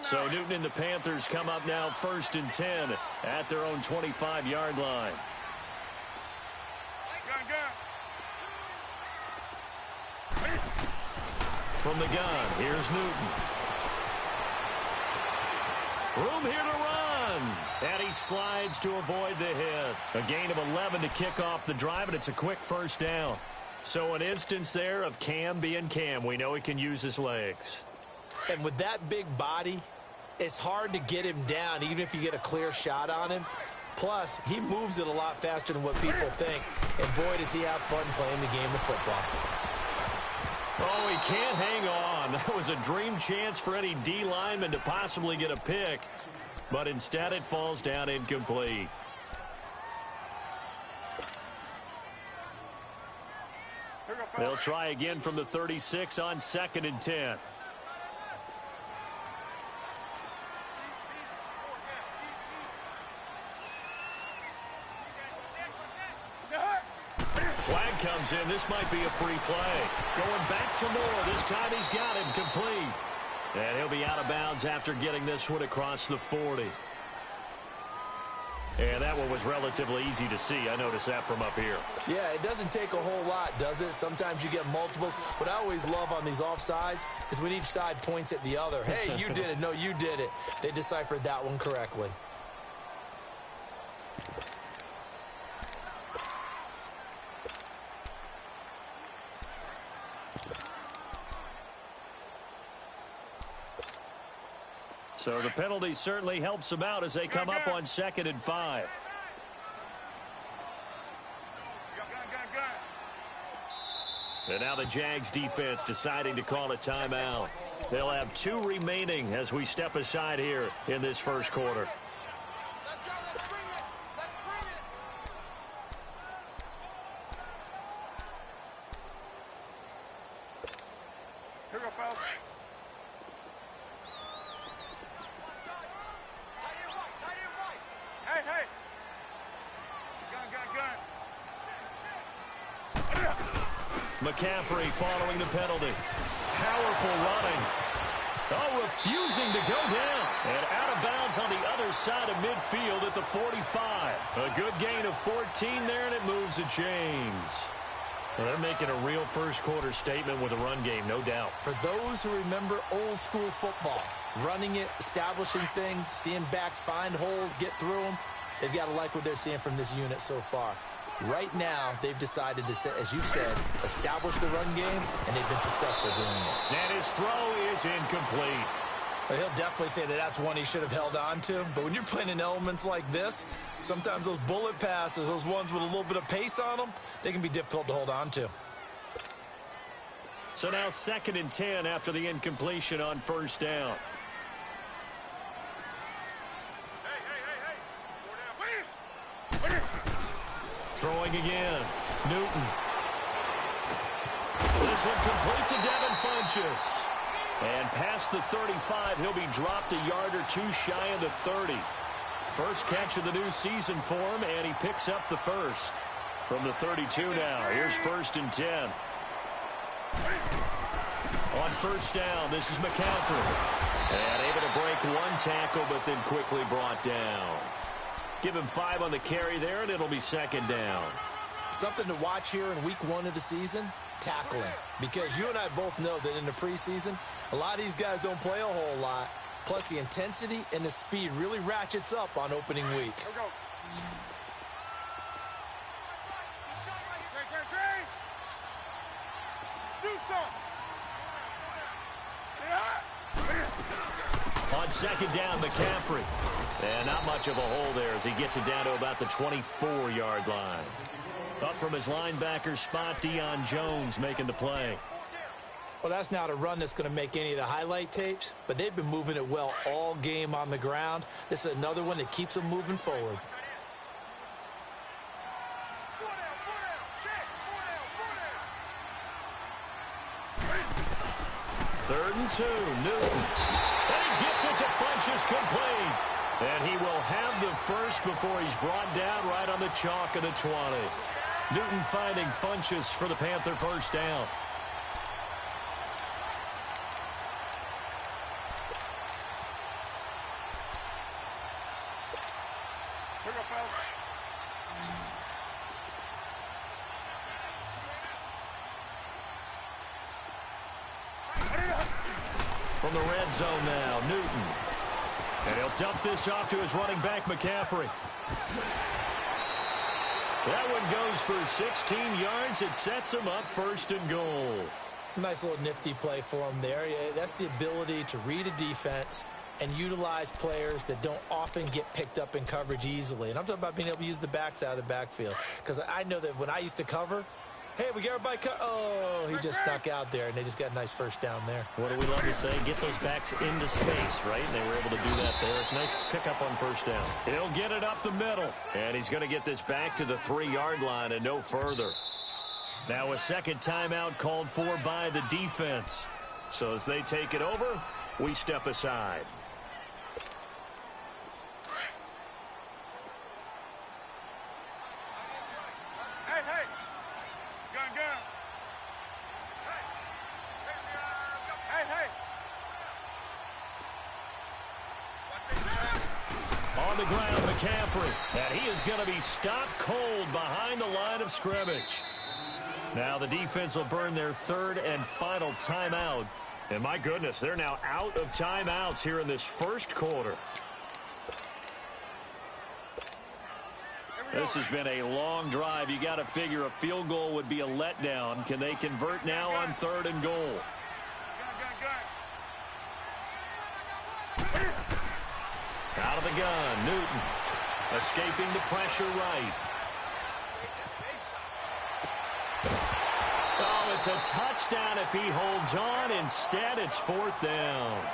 So Newton and the Panthers come up now 1st and 10 at their own 25-yard line. From the gun, here's Newton. Room here to run. And he slides to avoid the hit. A gain of 11 to kick off the drive, and it's a quick first down. So an instance there of Cam being Cam. We know he can use his legs. And with that big body, it's hard to get him down, even if you get a clear shot on him. Plus, he moves it a lot faster than what people think. And boy, does he have fun playing the game of football. Oh, he can't hang on. That was a dream chance for any D lineman to possibly get a pick. But instead, it falls down incomplete. They'll try again from the 36 on 2nd and 10. Flag comes in. This might be a free play. Going back to Moore. This time he's got him complete. And he'll be out of bounds after getting this one across the 40. And that one was relatively easy to see. I noticed that from up here. Yeah, it doesn't take a whole lot, does it? Sometimes you get multiples. What I always love on these offsides is when each side points at the other. Hey, you did it. No, you did it. They deciphered that one correctly. So the penalty certainly helps them out as they come up on 2nd and 5. And now the Jags defense deciding to call a timeout. They'll have 2 remaining as we step aside here in this first quarter. McCaffrey following the penalty. Powerful running. Oh, refusing to go down. And out of bounds on the other side of midfield at the 45. A good gain of 14 there, and it moves the chains. Well, they're making a real first quarter statement with a run game, no doubt. For those who remember old school football, running it, establishing things, seeing backs find holes, get through them, they've got to like what they're seeing from this unit so far. Right now, they've decided to, as you said, establish the run game, and they've been successful doing it. And his throw is incomplete. Well, he'll definitely say that that's one he should have held on to. But when you're playing in elements like this, sometimes those bullet passes, those ones with a little bit of pace on them, they can be difficult to hold on to. So now 2nd and 10 after the incompletion on first down. Throwing again. Newton. This one complete to Devin Funchess. And past the 35, he'll be dropped a yard or 2 shy of the 30. First catch of the new season for him, and he picks up the first. From the 32 now, here's 1st and 10. On first down, this is McCaffrey. And able to break 1 tackle, but then quickly brought down. Give him 5 on the carry there, and it'll be 2nd down. Something to watch here in week 1 of the season, tackling. Because you and I both know that in the preseason, a lot of these guys don't play a whole lot. Plus, the intensity and the speed really ratchets up on opening week. On 2nd down, McCaffrey. And not much of a hole there as he gets it down to about the 24-yard line. Up from his linebacker spot, Deion Jones making the play. Well, that's not a run that's going to make any of the highlight tapes, but they've been moving it well all game on the ground. This is another one that keeps them moving forward. Third and 2, Newton. And he gets it to Funchess complete. And he will have the first before he's brought down right on the chalk of the 20. Newton finding Funchess for the Panther first down. From the red zone now, Newton. And he'll dump this off to his running back, McCaffrey. That one goes for 16 yards. It sets him up 1st and goal. Nice little nifty play for him there. That's the ability to read a defense and utilize players that don't often get picked up in coverage easily. And I'm talking about being able to use the backs out of the backfield. Because I know that when I used to cover, hey, we got everybody oh, he just snuck out there, and they just got a nice first down there. What do we love to say? Get those backs into space, right? And they were able to do that there. Nice pickup on 1st down. He'll get it up the middle. And he's going to get this back to the 3-yard line and no further. Now a second timeout called for by the defense. So as they take it over, we step aside. On the ground, McCaffrey. And he is going to be stopped cold behind the line of scrimmage. Now the defense will burn their 3rd and final timeout. And my goodness, they're now out of timeouts here in this 1st quarter. This has been a long drive. You got to figure a field goal would be a letdown. Can they convert now on 3rd and goal? Out of the gun, Newton. Escaping the pressure right. Oh, it's a touchdown if he holds on. Instead, it's 4th down.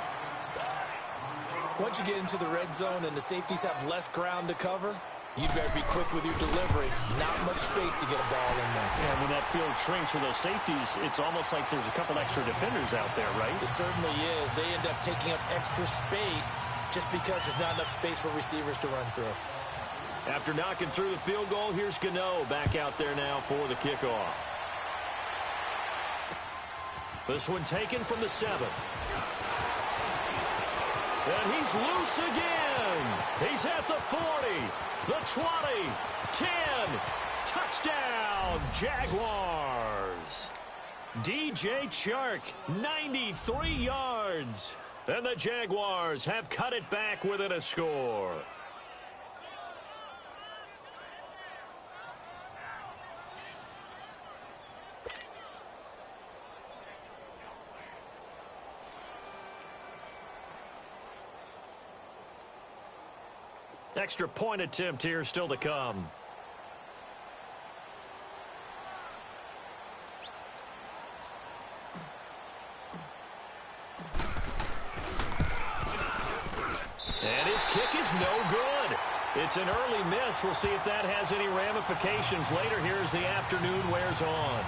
Once you get into the red zone and the safeties have less ground to cover, you better be quick with your delivery. Not much space to get a ball in there. And when that field shrinks for those safeties, it's almost like there's a couple extra defenders out there, right? It certainly is. They end up taking up extra space just because there's not enough space for receivers to run through. After knocking through the field goal, here's Gano back out there now for the kickoff. This one taken from the 7. And he's loose again. He's at the 40, the 20, 10. Touchdown, Jaguars. DJ Chark, 93 yards. And the Jaguars have cut it back within a score. Extra point attempt here still to come. And his kick is no good. It's an early miss. We'll see if that has any ramifications later here as the afternoon wears on.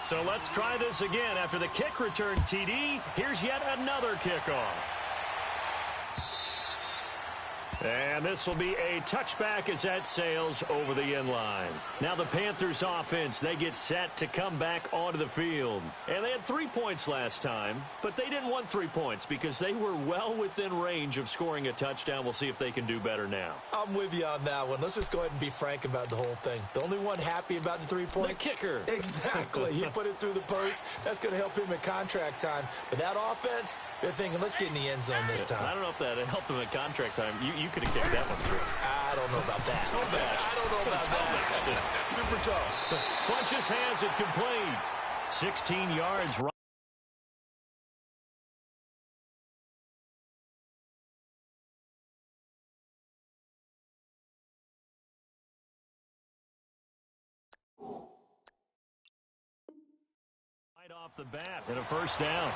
So let's try this again. After the kick return TD, here's yet another kickoff. And this will be a touchback as that sails over the end line. Now the Panthers offense, they get set to come back onto the field. And they had 3 points last time, but they didn't want 3 points because they were well within range of scoring a touchdown. We'll see if they can do better now. I'm with you on that one. Let's just go ahead and be frank about the whole thing. The only one happy about the 3-point? The kicker. Exactly. He put it through the post. That's going to help him at contract time. But that offense, they're thinking, let's get in the end zone this time. I don't know if that helped him at contract time. You could have kicked that one through. I don't know about that. I don't know about that. Super tough. Funches has it complete. 16 yards right. Right off the bat and a first down.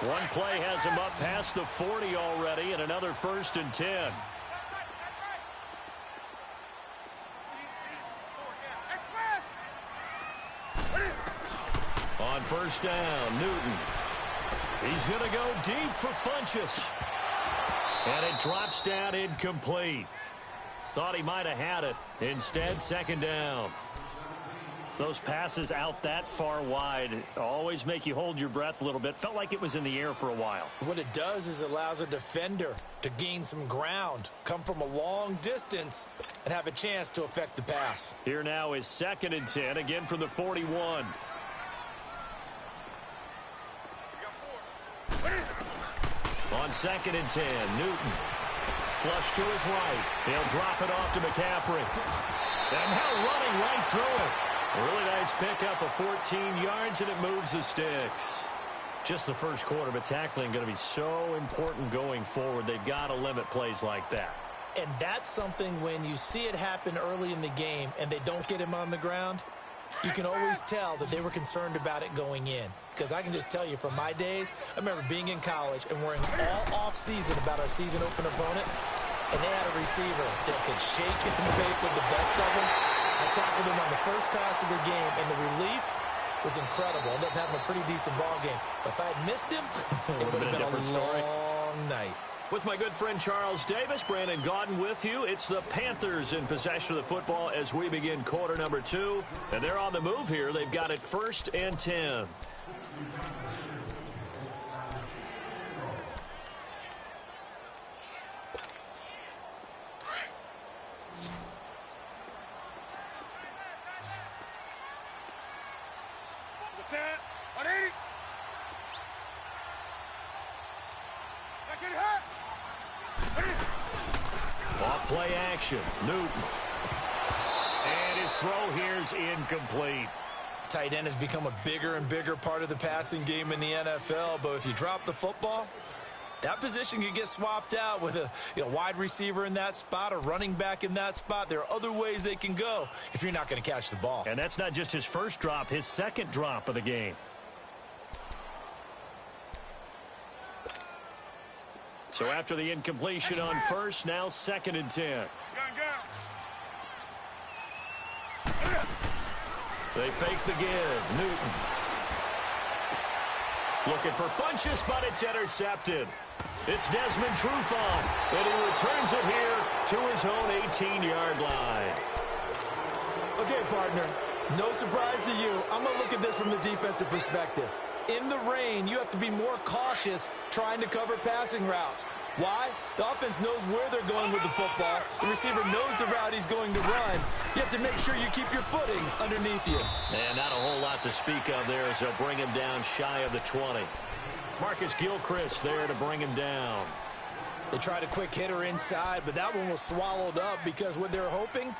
One play has him up past the 40 already, and another 1st and 10. On first down, Newton. He's going to go deep for Funchess. And it drops down incomplete. Thought he might have had it. Instead, second down. Those passes out that far wide always make you hold your breath a little bit. Felt like it was in the air for a while. What it does is it allows a defender to gain some ground, come from a long distance, and have a chance to affect the pass. Here now is 2nd and 10, again from the 41. On 2nd and 10, Newton. Flush to his right. He'll drop it off to McCaffrey. And now running right through it. A really nice pickup of 14 yards, and it moves the sticks. Just the first quarter, but tackling going to be so important going forward. They've got to limit plays like that. And that's something when you see it happen early in the game and they don't get him on the ground, you can always tell that they were concerned about it going in. Because I can just tell you from my days, I remember being in college and worrying all off-season about our season open opponent, and they had a receiver that could shake in the faith with the best of them. I tackled him on the first pass of the game, and the relief was incredible. Ended up having a pretty decent ball game. But if I had missed him, it would have been a different story. Long night. With my good friend Charles Davis, Brandon Gaudin with you. It's the Panthers in possession of the football as we begin quarter number 2. And they're on the move here. They've got it 1st and 10. Off play action, Newton. And his throw here is incomplete. Tight end has become a bigger and bigger part of the passing game in the NFL, but if you drop the football, that position can get swapped out with a wide receiver in that spot, a running back in that spot. There are other ways they can go if you're not going to catch the ball. And that's not just his first drop, his second drop of the game. So after the incompletion on first, now 2nd and 10. They fake the give. Newton. Looking for Funchess, but it's intercepted. It's Desmond Trufant, and he returns it here to his own 18-yard line. Okay, partner, no surprise to you. I'm going to look at this from the defensive perspective. In the rain, you have to be more cautious trying to cover passing routes. Why? The offense knows where they're going with the football. The receiver knows the route he's going to run. You have to make sure you keep your footing underneath you. And not a whole lot to speak of there as they'll bring him down shy of the 20. Marcus Gilchrist there to bring him down. They tried a quick hitter inside, but that one was swallowed up because what they're hoping,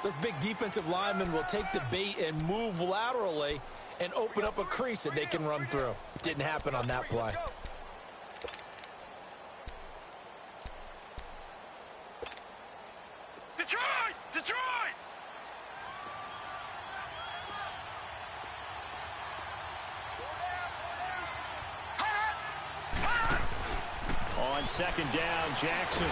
those big defensive linemen will take the bait and move laterally and open up a crease that they can run through. Didn't happen on that play. Detroit! Detroit! On 2nd down, Jackson.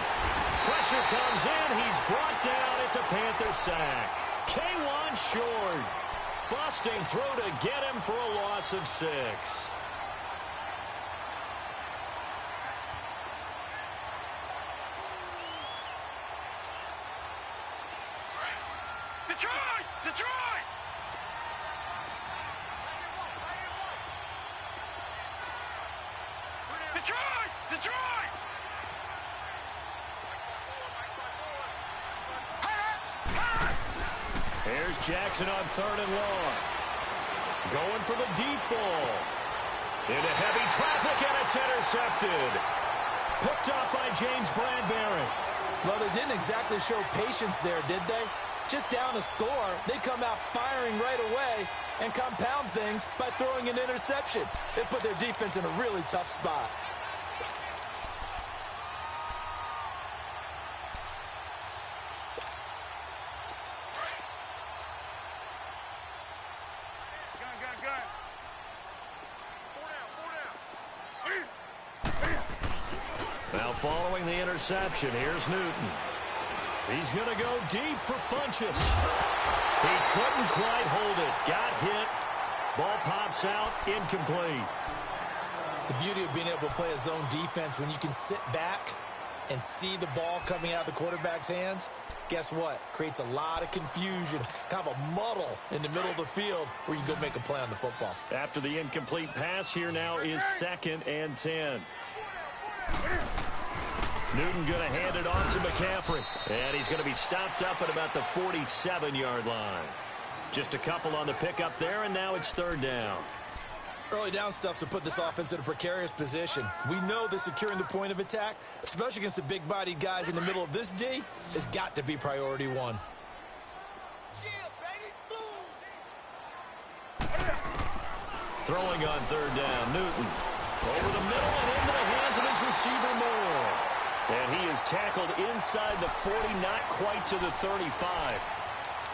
Pressure comes in. He's brought down. It's a Panther sack. K1 short. Busting through to get him for a loss of 6. Detroit! Detroit! Detroit! Detroit! Here's Jackson on 3rd and long. Going for the deep ball. Into heavy traffic, and it's intercepted. Picked up by James Bradbury. Well, they didn't exactly show patience there, did they? Just down a score, they come out firing right away and compound things by throwing an interception. They put their defense in a really tough spot. Now following the interception, here's Newton. He's going to go deep for Funchess. He couldn't quite hold it. Got hit. Ball pops out, incomplete. The beauty of being able to play a zone defense when you can sit back and see the ball coming out of the quarterback's hands, guess what? Creates a lot of confusion, kind of a muddle in the middle of the field where you can go make a play on the football. After the incomplete pass, here now is 2nd and 10. Newton going to hand it off to McCaffrey. And he's going to be stopped up at about the 47-yard line. Just a couple on the pickup there, and now it's 3rd down. Early down stuff's to put this offense in a precarious position. We know that securing the point of attack, especially against the big-bodied guys in the middle of this D, has got to be priority one. Throwing on 3rd down, Newton. Over the middle and into the hands of his receiver Moore. And he is tackled inside the 40, not quite to the 35.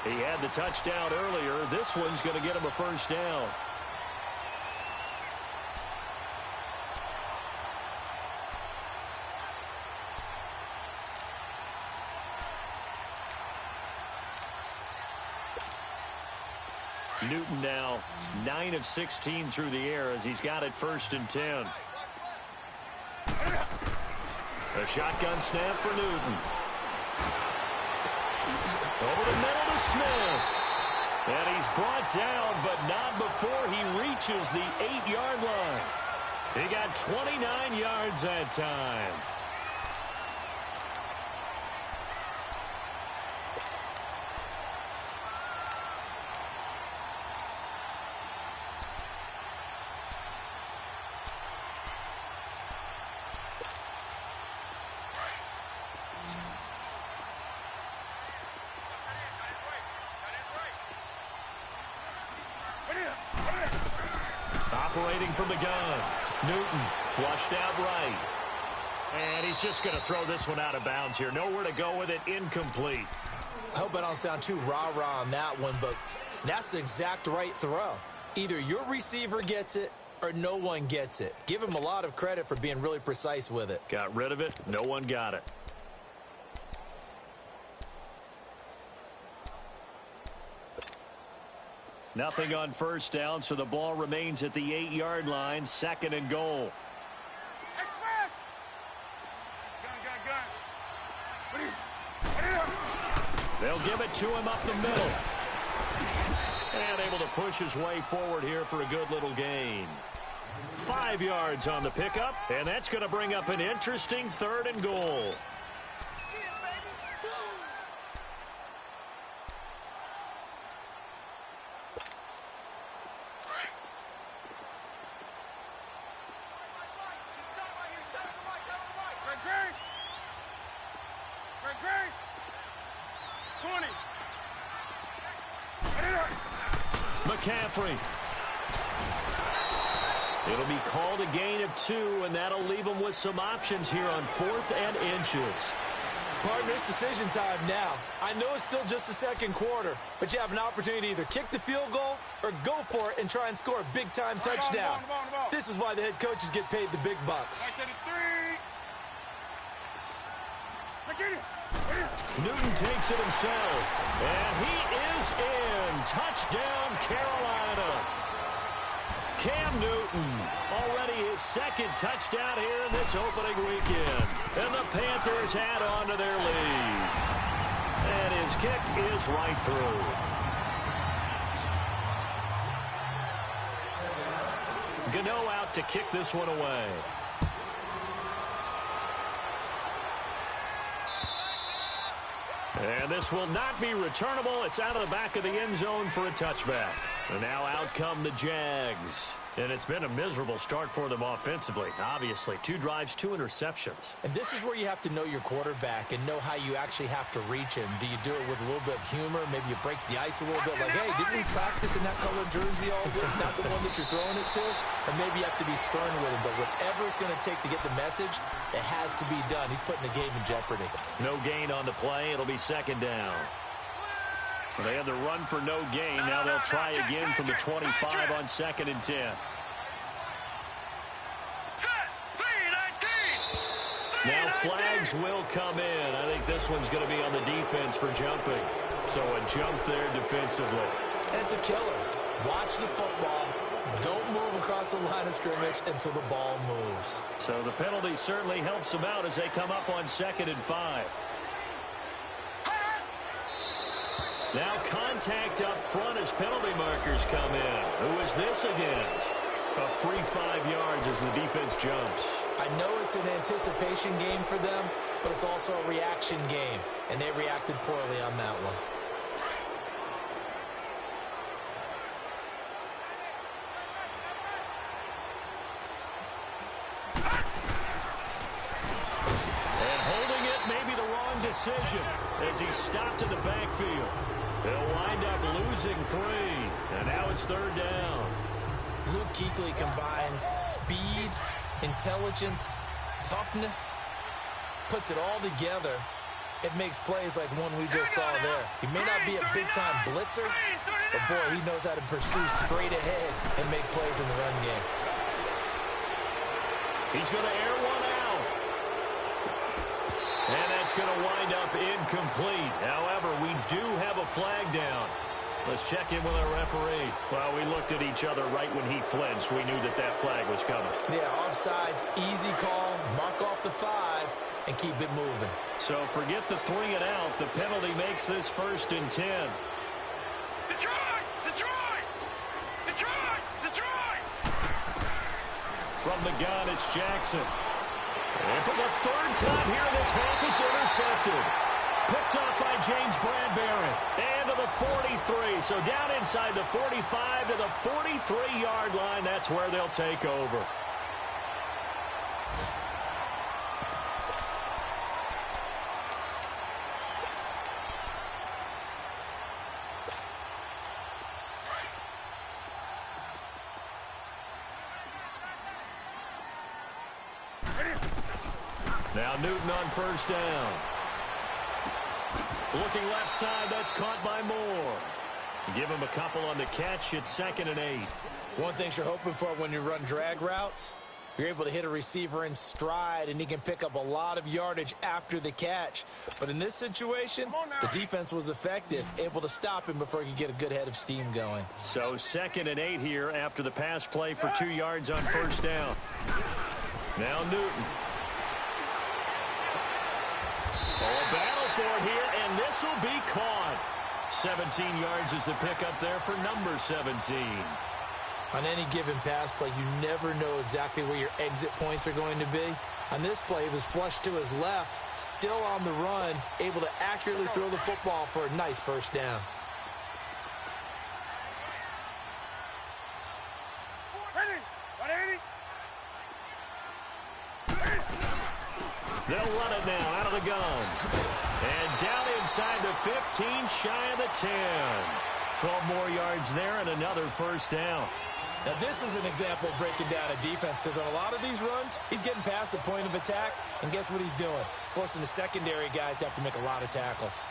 He had the touchdown earlier. This one's going to get him a 1st down. Newton now 9 of 16 through the air as he's got it 1st and 10. A shotgun snap for Newton. Over the middle to Smith. And he's brought down, but not before he reaches the 8-yard line. He got 29 yards that time. Operating from the gun. Newton flushed out right. And he's just going to throw this one out of bounds here. Nowhere to go with it. Incomplete. I hope I don't sound too rah-rah on that one, but that's the exact right throw. Either your receiver gets it or no one gets it. Give him a lot of credit for being really precise with it. Got rid of it. No one got it. Nothing on 1st down, so the ball remains at the 8-yard line. 2nd and goal. They'll give it to him up the middle. And able to push his way forward here for a good little gain. 5 yards on the pickup, and that's going to bring up an interesting 3rd and goal. McCaffrey. It'll be called a gain of 2, and that'll leave them with some options here on 4th and inches. Partner, it's decision time now. I know it's still just the 2nd quarter, but you have an opportunity to either kick the field goal or go for it and try and score a big-time touchdown. This is why the head coaches get paid the big bucks. Newton takes it himself, and he is in. Touchdown, Carolina. Cam Newton, already his 2nd touchdown here in this opening weekend. And the Panthers add on to their lead. And his kick is right through. Gano out to kick this one away. And this will not be returnable. It's out of the back of the end zone for a touchback. And now out come the Jags. And it's been a miserable start for them offensively. Obviously, 2 drives, 2 interceptions. And this is where you have to know your quarterback and know how you actually have to reach him. Do you do it with a little bit of humor? Maybe you break the ice a little bit. Like, hey, didn't we practice in that colored jersey all week? Not the one that you're throwing it to? And maybe you have to be stern with him. But whatever it's going to take to get the message, it has to be done. He's putting the game in jeopardy. No gain on the play. It'll be 2nd down. They had the run for no gain. Now they'll try again from the 25 on 2nd and 10. Now flags will come in. I think this one's going to be on the defense for jumping. So a jump there defensively. And it's a killer. Watch the football. Don't move across the line of scrimmage until the ball moves. So the penalty certainly helps them out as they come up on 2nd and 5. Now contact up front as penalty markers come in. Who is this against? A free 5 yards as the defense jumps. I know it's an anticipation game for them, but it's also a reaction game, and they reacted poorly on that one. And holding it may be the wrong decision as he's stopped in the backfield. They'll wind up losing 3, and now it's 3rd down. Luke Kuechly combines speed, intelligence, toughness, puts it all together. It makes plays like one we just saw there. He may not be a big-time blitzer, but boy, he knows how to pursue straight ahead and make plays in the run game. He's going to air one out. And that's going to wind up incomplete. However, we do have a flag down. Let's check in with our referee. Well, we looked at each other right when he flinched. We knew that that flag was coming. Yeah, offsides, easy call, mark off the 5, and keep it moving. So forget the 3 and out. The penalty makes this 1st and 10. Detroit! Detroit! Detroit! Detroit! From the gun, it's Jackson. And for the 3rd time here in this half, it's intercepted. Picked up by James Bradbury. And to the 43. So down inside the 45 to the 43-yard line. That's where they'll take over. Now Newton on 1st down. Looking left side, that's caught by Moore. Give him a couple on the catch. It's 2nd and 8. One thing you're hoping for when you run drag routes, you're able to hit a receiver in stride, and he can pick up a lot of yardage after the catch. But in this situation, the defense was effective, able to stop him before he could get a good head of steam going. So 2nd and 8 here after the pass play for 2 yards on 1st down. Now Newton. Oh, a battle for it here, and this will be caught. 17 yards is the pickup there for number 17. On any given pass play, you never know exactly where your exit points are going to be. On this play, he was flushed to his left, still on the run, able to accurately throw the football for a nice 1st down. They'll run it now out of the gun. And down inside the 15, shy of the 10. 12 more yards there and another 1st down. Now, this is an example of breaking down a defense because on a lot of these runs, he's getting past the point of attack, and guess what he's doing? Forcing the secondary guys to have to make a lot of tackles.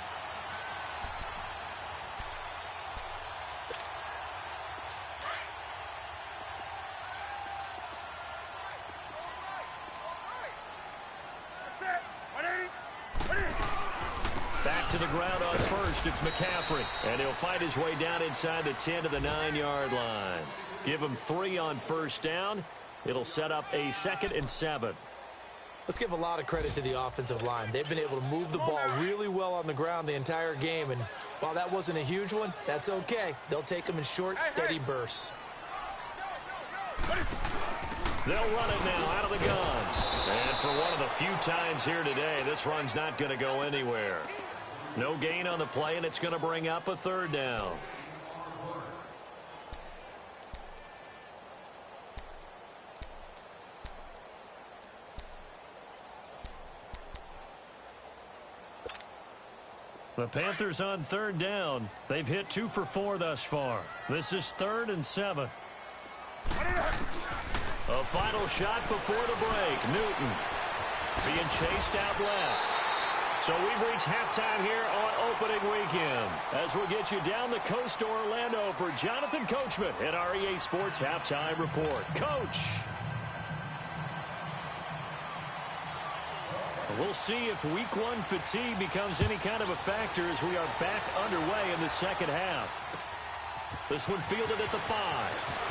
Back to the ground on 1st, it's McCaffrey. And he'll find his way down inside the 10 to the 9-yard line. Give him 3 on 1st down. It'll set up a 2nd and 7. Let's give a lot of credit to the offensive line. They've been able to move the ball really well on the ground the entire game. And while that wasn't a huge one, that's okay. They'll take them in short, steady bursts. They'll run it now out of the gun. And for one of the few times here today, this run's not going to go anywhere. No gain on the play, and it's going to bring up a 3rd down. The Panthers on 3rd down. They've hit 2 for 4 thus far. This is 3rd and 7. A final shot before the break. Newton being chased out left. So we've reached halftime here on opening weekend as we'll get you down the coast to Orlando for Jonathan Coachman at our EA Sports Halftime Report. Coach. We'll see if week 1 fatigue becomes any kind of a factor as we are back underway in the 2nd half. This one fielded at the 5.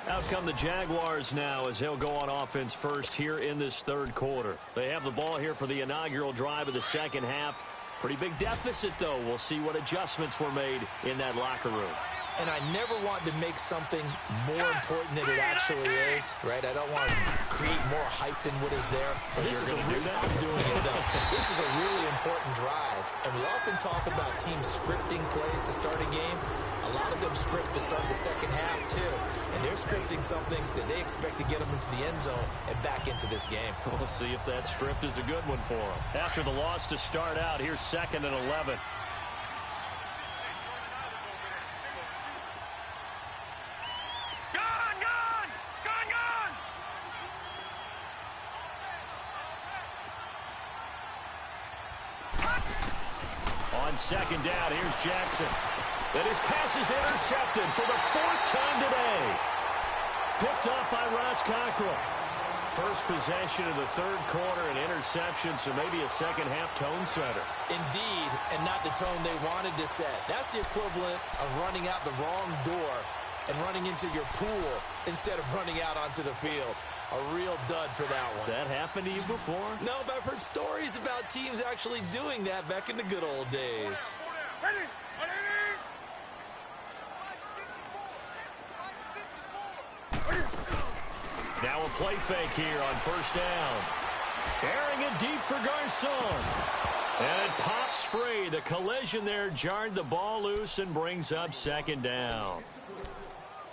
Out come the Jaguars now as they'll go on offense first here in this third quarter. They have the ball here for the inaugural drive of the second half. Pretty big deficit, though. We'll see what adjustments were made in that locker room. And I never want to make something more important than it actually is, right? I don't want to create more hype than what is there. But this is I'm doing it, though. This is a really important drive. And we often talk about teams scripting plays to start a game. A lot of them script to start the second half, too. And they're scripting something that they expect to get them into the end zone and back into this game. We'll see if that script is a good one for them. After the loss to start out, here's 2nd and 11. On 2nd down, here's Jackson. And his pass is intercepted for the 4th time today. Picked off by Ross Cockrell. First possession of the third quarter, an interception, so maybe a second-half tone setter. Indeed, and not the tone they wanted to set. That's the equivalent of running out the wrong door and running into your pool instead of running out onto the field. A real dud for that one. Has that happened to you before? No, but I've heard stories about teams actually doing that back in the good old days. Now a play fake here on 1st down. Airing it deep for Garcon. And it pops free. The collision there jarred the ball loose and brings up 2nd down.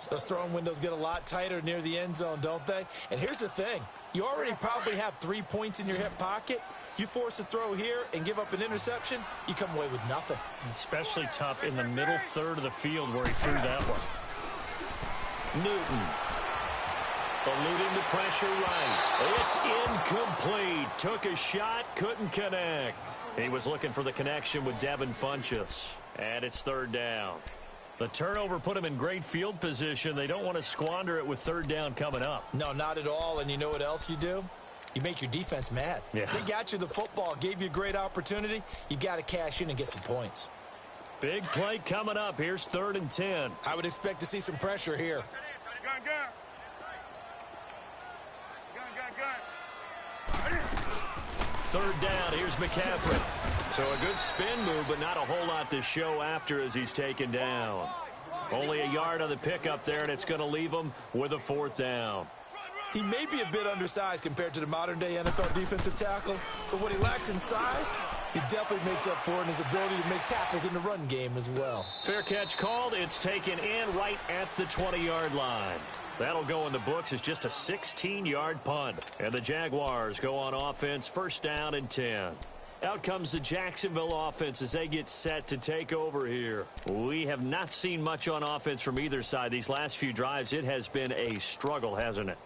Those throwing windows get a lot tighter near the end zone, don't they? And here's the thing. You already probably have 3 points in your hip pocket. You force a throw here and give up an interception, you come away with nothing. Especially tough in the middle third of the field where he threw that one. Newton. Eluding the pressure right. It's incomplete. Took a shot, couldn't connect. He was looking for the connection with Devin Funchess. And it's 3rd down. The turnover put him in great field position. They don't want to squander it with 3rd down coming up. No, not at all. And you know what else you do? You make your defense mad. Yeah. They got you the football, gave you a great opportunity. You got to cash in and get some points. Big play coming up. Here's 3rd and 10. I would expect to see some pressure here. Third down, here's McCaffrey. So a good spin move, but not a whole lot to show after as he's taken down. Only a yard on the pickup there, and it's going to leave him with a 4th down. He may be a bit undersized compared to the modern-day NFL defensive tackle, but what he lacks in size, he definitely makes up for in his ability to make tackles in the run game as well. Fair catch called. It's taken in right at the 20-yard line. That'll go in the books as just a 16-yard punt. And the Jaguars go on offense, 1st down and 10. Out comes the Jacksonville offense as they get set to take over here. We have not seen much on offense from either side. These last few drives, it has been a struggle, hasn't it?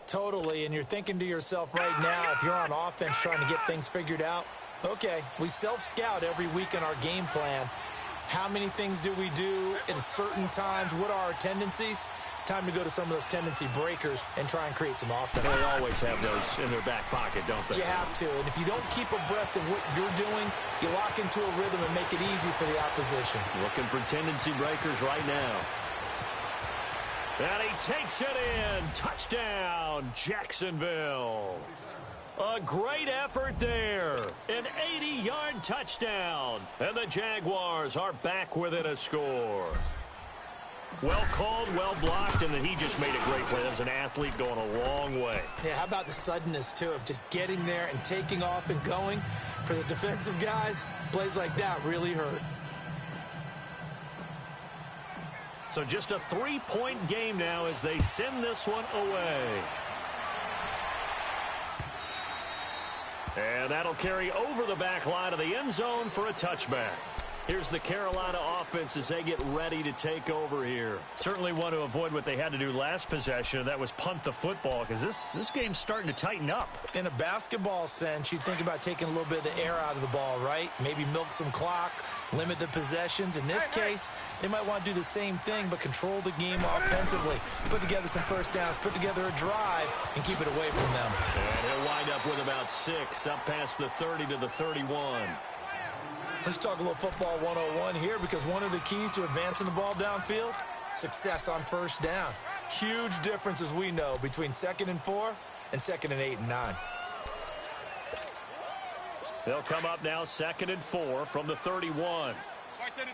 Totally, and you're thinking to yourself right now, if you're on offense trying to get things figured out, okay, we self-scout every week in our game plan. How many things do we do at certain times? What are our tendencies? Time to go to some of those tendency breakers and try and create some offense. They always have those in their back pocket, don't they? You have to, and if you don't keep abreast of what you're doing, you lock into a rhythm and make it easy for the opposition. Looking for tendency breakers right now. And he takes it in. Touchdown, Jacksonville. A great effort there. An 80-yard touchdown. And the Jaguars are back within a score. Well called, well blocked, and then he just made a great play. That was an athlete going a long way. Yeah, how about the suddenness, too, of just getting there and taking off and going? For the defensive guys, plays like that really hurt. So just a 3-point game now as they send this one away. And that'll carry over the back line of the end zone for a touchback. Here's the Carolina offense as they get ready to take over here. Certainly want to avoid what they had to do last possession. That was punt the football, because this game's starting to tighten up. In a basketball sense, you think about taking a little bit of the air out of the ball, right? Maybe milk some clock, limit the possessions. In this case, they might want to do the same thing, but control the game offensively. Put together some first downs, put together a drive, and keep it away from them. And he'll wind up with about 6, up past the 30 to the 31. Let's talk a little football 101 here, because one of the keys to advancing the ball downfield, success on first down. Huge difference, as we know, between 2nd and 4 and 2nd and 8 and 9. They'll come up now 2nd and 4 from the 31. 2nd and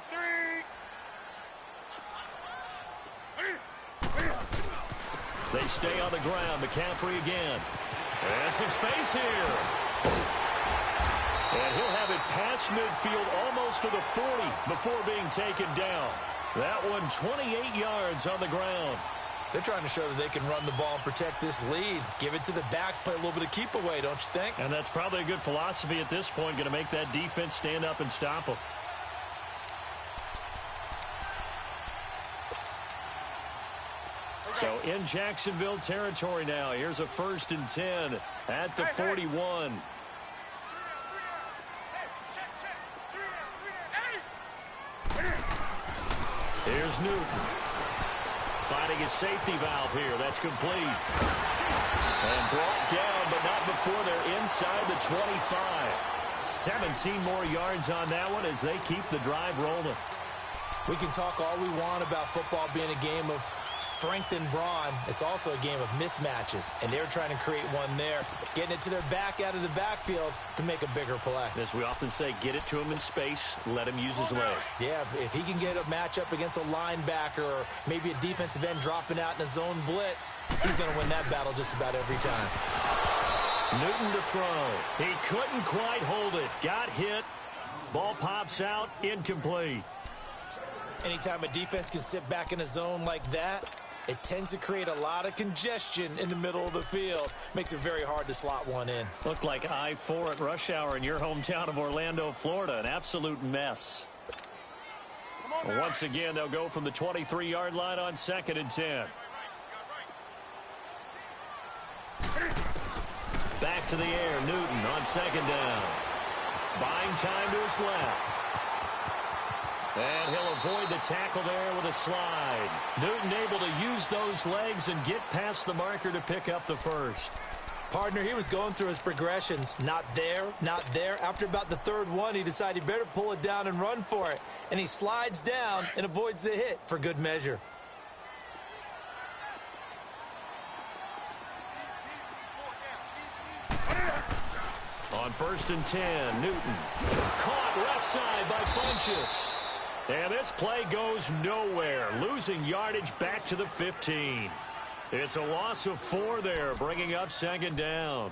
3. They stay on the ground. McCaffrey again. And some space here. And he'll have it past midfield almost to the 40 before being taken down. That one 28 yards on the ground. They're trying to show that they can run the ball and protect this lead. Give it to the backs, play a little bit of keep away, don't you think? And that's probably a good philosophy at this point, going to make that defense stand up and stop them. So in Jacksonville territory now. Here's a 1st and 10 at the 41. Here's Newton. Finding a safety valve here. That's complete. And brought down, but not before they're inside the 25. 17 more yards on that one as they keep the drive rolling. We can talk all we want about football being a game of strength and brawn. It's also a game of mismatches, and they're trying to create one there, getting it to their back out of the backfield to make a bigger play. As we often say, get it to him in space, let him use his leg. Yeah, if he can get a matchup against a linebacker or maybe a defensive end dropping out in a zone blitz, he's going to win that battle just about every time. Newton to throw. He couldn't quite hold it. Got hit. Ball pops out. Incomplete. Anytime a defense can sit back in a zone like that, it tends to create a lot of congestion in the middle of the field. Makes it very hard to slot one in. Looked like I-4 at rush hour in your hometown of Orlando, Florida. An absolute mess. Once again, they'll go from the 23-yard line on 2nd and 10. Back to the air, Newton on 2nd down. Buying time to his left. And he'll avoid the tackle there with a slide. Newton able to use those legs and get past the marker to pick up the 1st. Partner, he was going through his progressions. Not there, not there. After about the 3rd one, he decided he better pull it down and run for it. And he slides down and avoids the hit for good measure. On 1st and 10, Newton. Caught left side by Funchess. And this play goes nowhere, losing yardage back to the 15. It's a loss of 4 there, bringing up 2nd down.